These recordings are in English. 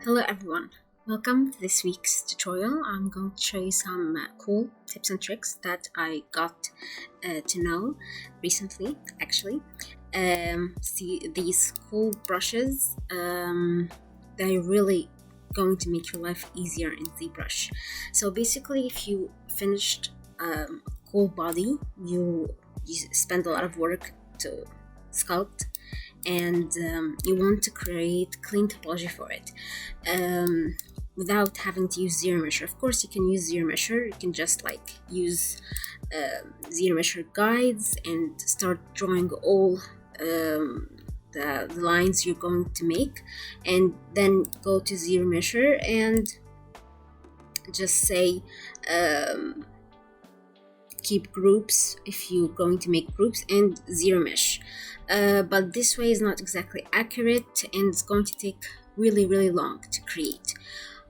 Hello everyone, welcome to this week's tutorial. I'm going to show you some cool tips and tricks that I got to know recently actually. See these cool brushes, they're really going to make your life easier in Zbrush. So basically, if you finished a cool body, you spend a lot of work to sculpt, and you want to create clean topology for it without having to use zero measure. Of course, you can use zero measure. You can just use zero measure guides and start drawing all the lines you're going to make, and then go to zero measure and just say keep groups if you're going to make groups, and zero mesh. But this way is not exactly accurate, and it's going to take really long to create.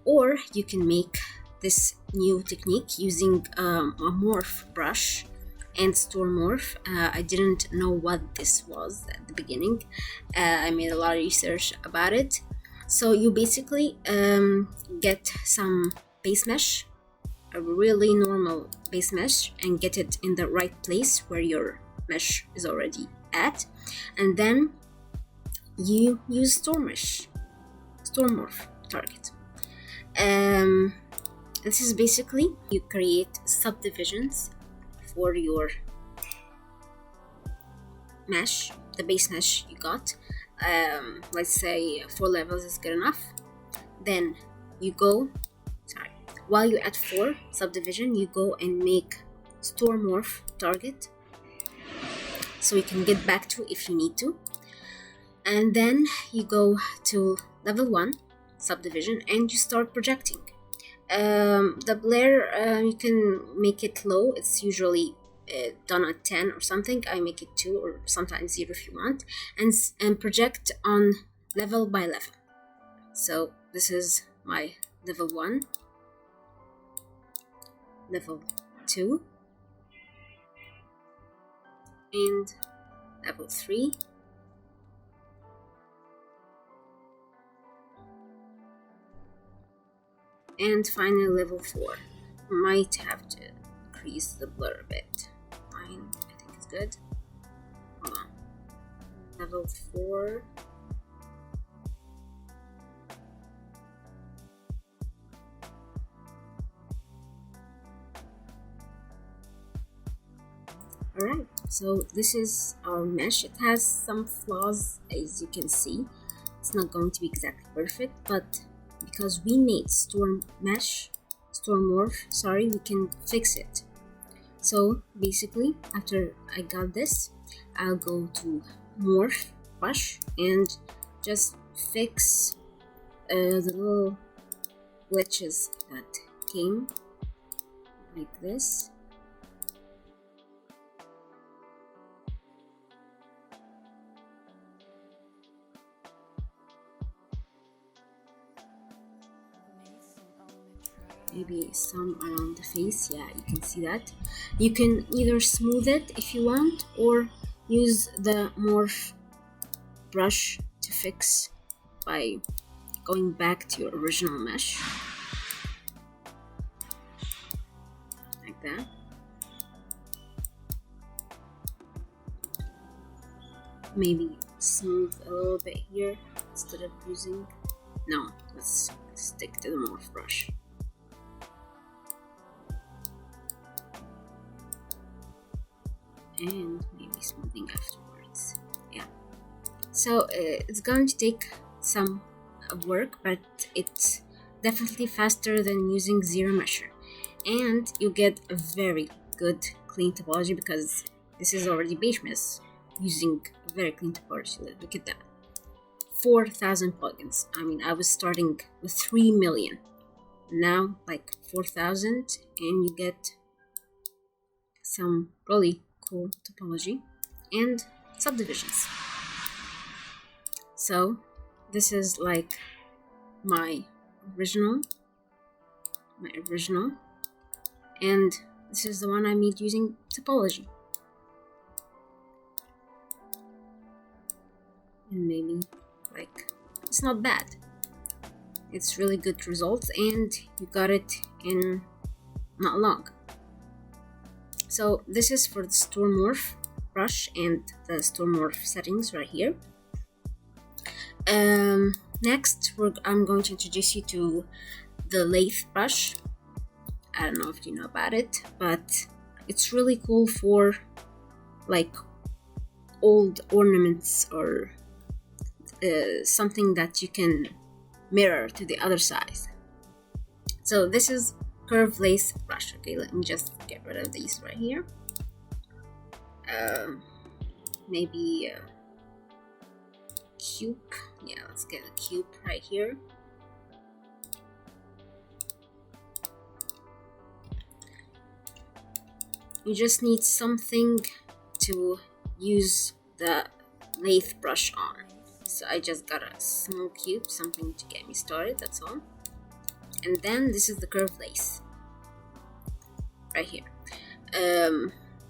Or you can make this new technique using a morph brush and store morph. I didn't know what this was at the beginning. I made a lot of research about it. So you basically get some base mesh, a really normal base mesh, and get it in the right place where your mesh is already at, and then you use store morph target. This is basically, you create subdivisions for your mesh, the base mesh you got. Let's say 4 levels is good enough. Then you go, while you're at 4 subdivision, you go and make store morph target, so you can get back to if you need to. And then you go to level 1 subdivision and you start projecting. The blur, you can make it low. It's usually done at 10 or something. I make it 2 or sometimes 0 if you want, and project on level by level. So this is my level 1, level 2, and level 3, and finally level 4. Might have to increase the blur a bit. 9, I think it's good. Hold on. Level 4. Alright, so this is our mesh. It has some flaws, as you can see. It's not going to be exactly perfect, but because we made store morph, we can fix it. So basically, after I got this, I'll go to morph brush and just fix the little glitches that came like this. Maybe some around the face. Yeah, you can see that. You can either smooth it if you want, or use the morph brush to fix by going back to your original mesh like that. Maybe smooth a little bit here instead of using, no, let's stick to the morph brush. And maybe smoothing afterwards. Yeah, so it's going to take some work, but it's definitely faster than using zero measure, and you get a very good clean topology because this is already base mesh using a very clean topology. Look at that, 4,000 plugins. I mean, I was starting with 3 million, now like 4,000, and you get some really cool topology and subdivisions. So this is like my original, and this is the one I made using topology. And maybe it's not bad. it's really good results, and you got it in not long. So this is for the store morph brush and the store morph settings right here. Next, I'm going to introduce you to the lathe brush. I don't know if you know about it, but it's really cool for like old ornaments or something that you can mirror to the other side. So this is curved lathe brush. Okay, let me just get rid of these right here. Maybe a cube. Yeah, let's get a cube right here. You just need something to use the lathe brush on. So I just got a small cube, something to get me started, that's all. And then this is the curved lathe right here.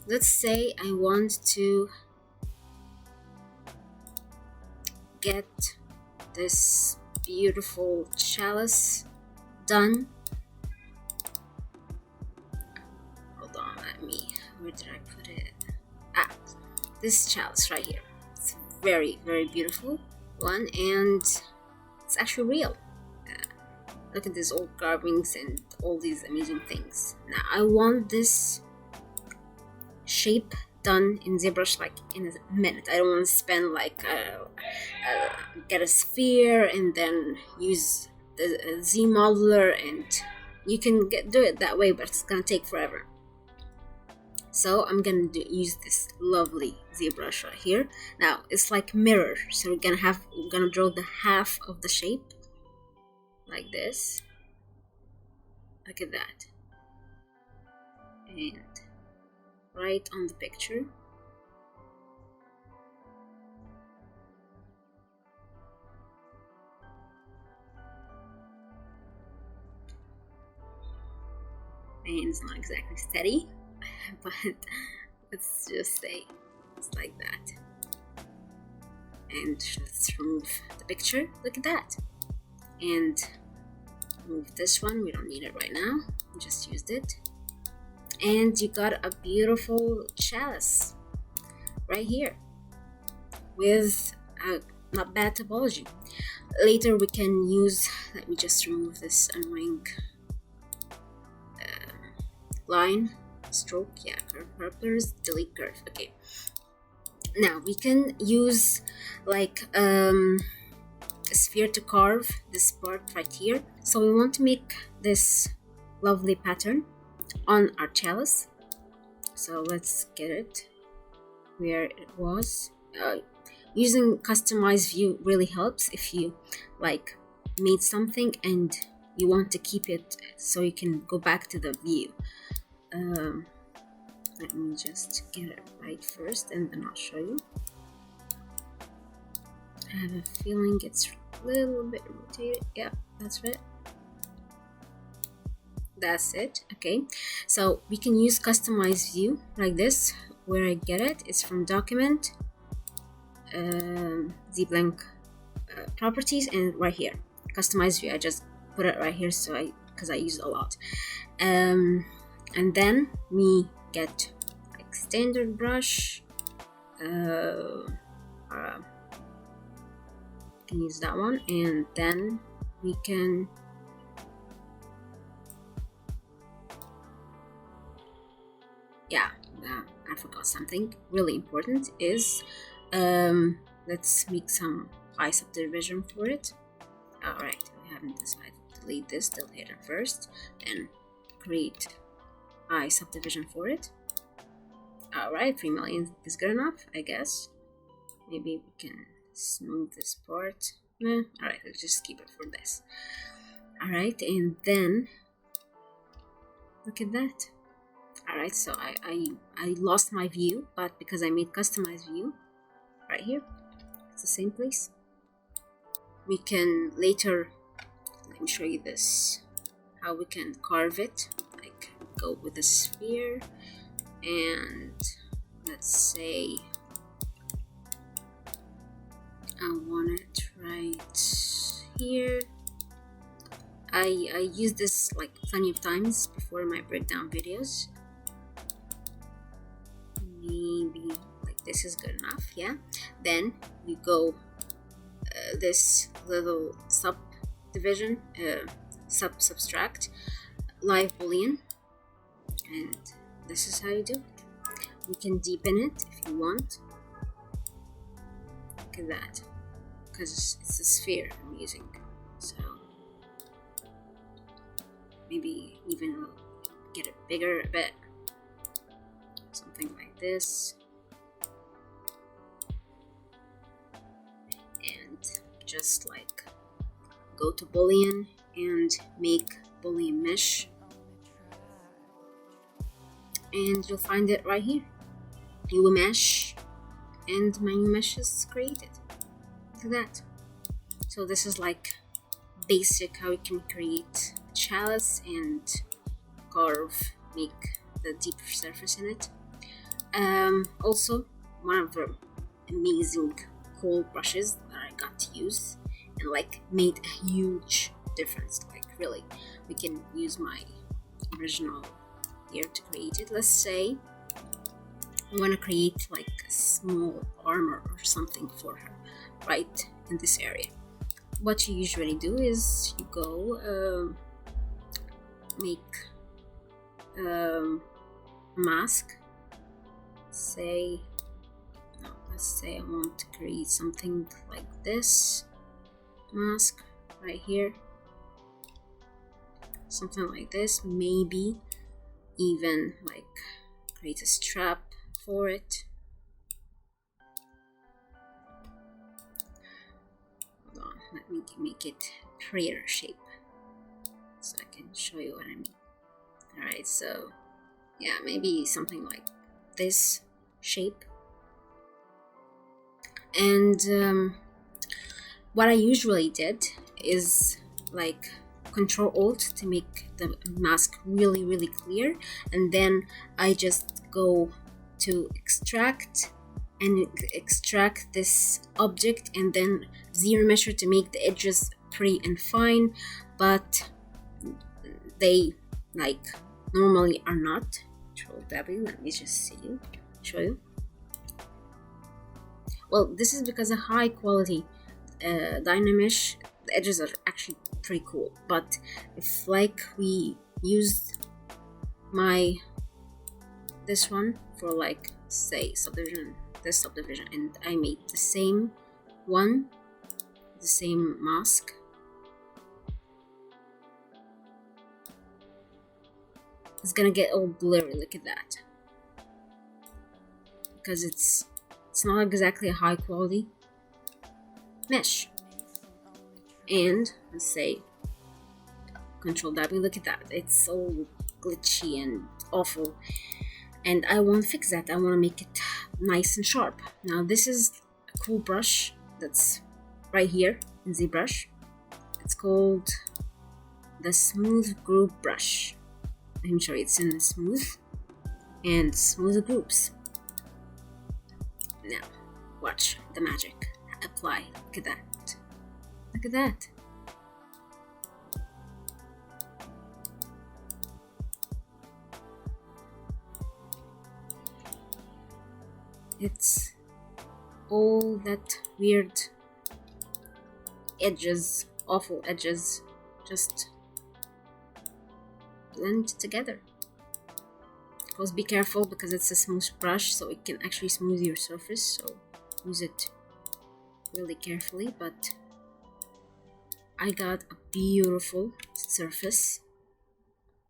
Let's say I want to get this beautiful chalice done. Hold on, where did I put it? This chalice right here. It's a very, very beautiful one, and it's actually real. Look at these old carvings and all these amazing things. Now I want this shape done in ZBrush like in a minute. I don't want to spend like get a sphere and then use the Z modeler, and you can do it that way, but it's gonna take forever. So I'm gonna use this lovely ZBrush right here. Now it's like mirror, so we're gonna draw the half of the shape like this. Look at that, and right on the picture. And it's not exactly steady, but let's just say it's like that. And let's remove the picture. Look at that. And move this one, we don't need it right now, we just used it. And you got a beautiful chalice right here with a not bad topology. Later we can use, let me just remove this annoying line, stroke, yeah, curve purples, delete curve. Okay, now we can use like a sphere to carve this part right here. So we want to make this lovely pattern on our chalice, so let's get it where it was. Using customized view really helps if you like made something and you want to keep it so you can go back to the view. Let me just get it right first and then I'll show you. I have a feeling it's a little bit rotated. Yeah, that's right. That's it. Okay, so we can use customized view like this. Where I get it is from document, ZBlank properties, and right here customized view. I just put it right here so because I use it a lot. And then we get like standard brush. Can use that one, and then we can I forgot something really important is let's make some eye subdivision for it. Alright, we haven't decided to delete this, delete it first, then create eye subdivision for it. Alright, 3 million is good enough, I guess. Maybe we can smooth this part. Alright, let's just keep it for this. Alright, and then look at that. Alright, so I lost my view, but because I made customized view right here, it's the same place. We can later, let me show you this, how we can carve it, like go with a sphere, and let's say I want it right here. I used this like plenty of times before in my breakdown videos. Maybe like this is good enough, yeah. Then you go this little subdivision, subtract live boolean, and this is how you do it. You can deepen it if you want. Look at that, because it's a sphere I'm using, so maybe even get it bigger a bit, something like this, and just like go to boolean and make boolean mesh, and you'll find it right here. New mesh, and my new mesh is created. Look at that. So this is like basic how you can create a chalice and carve, make the deeper surface in it. Also, one of the amazing cool brushes that I got to use and like made a huge difference. Like really, we can use my original here to create it. Let's say I want to create like a small armor or something for her right in this area. What you usually do is you go make a mask. Let's say I want to create something like this mask right here, something like this, maybe even like create a strap for it. Hold on, let me make it prettier shape so I can show you what I mean. Alright, so yeah, maybe something like this shape. And what I usually did is like Control Alt to make the mask really clear, and then I just go to extract and extract this object, and then zero measure to make the edges pretty and fine, but they like normally are not. Control W, let me just show you. Well, this is because a high quality Dynamesh, the edges are actually pretty cool, but if like we used this one for like say this subdivision, and I made the same one, the same mask, it's gonna get all blurry. Look at that, because it's not exactly a high quality mesh. And let's say Control W, look at that, it's all glitchy and awful, and I want to fix that. I want to make it nice and sharp. Now this is a cool brush that's right here in Zbrush. It's called the Smooth Group Brush. I'm sure it's in smooth and smooth groups. Now watch the magic. Apply. Look at that. Look at that. It's all that weird edges, awful edges, just blend together. Of course, be careful because it's a smooth brush, so it can actually smooth your surface, so use it really carefully. But I got a beautiful surface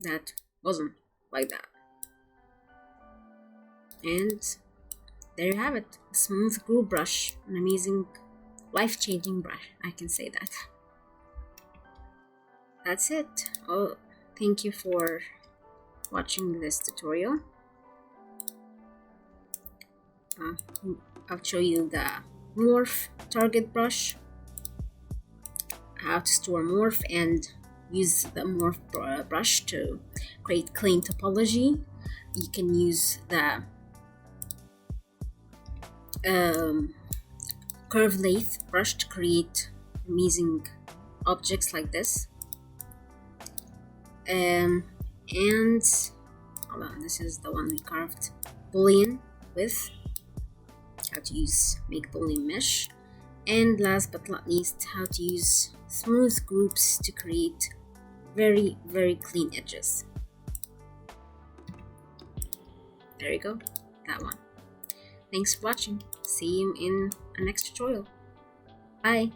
that wasn't like that. And there you have it, a smooth group brush, an amazing, life-changing brush, I can say that. That's it. Oh, thank you for watching this tutorial. I'll show you the morph target brush, how to store morph and use the morph brush to create clean topology. You can use the curve lathe brush to create amazing objects like this. And hold on, this is the one we carved boolean with, how to use make boolean mesh. And last but not least, how to use smooth groups to create very, very clean edges. There you go, that one. Thanks for watching. See you in a next tutorial. Bye.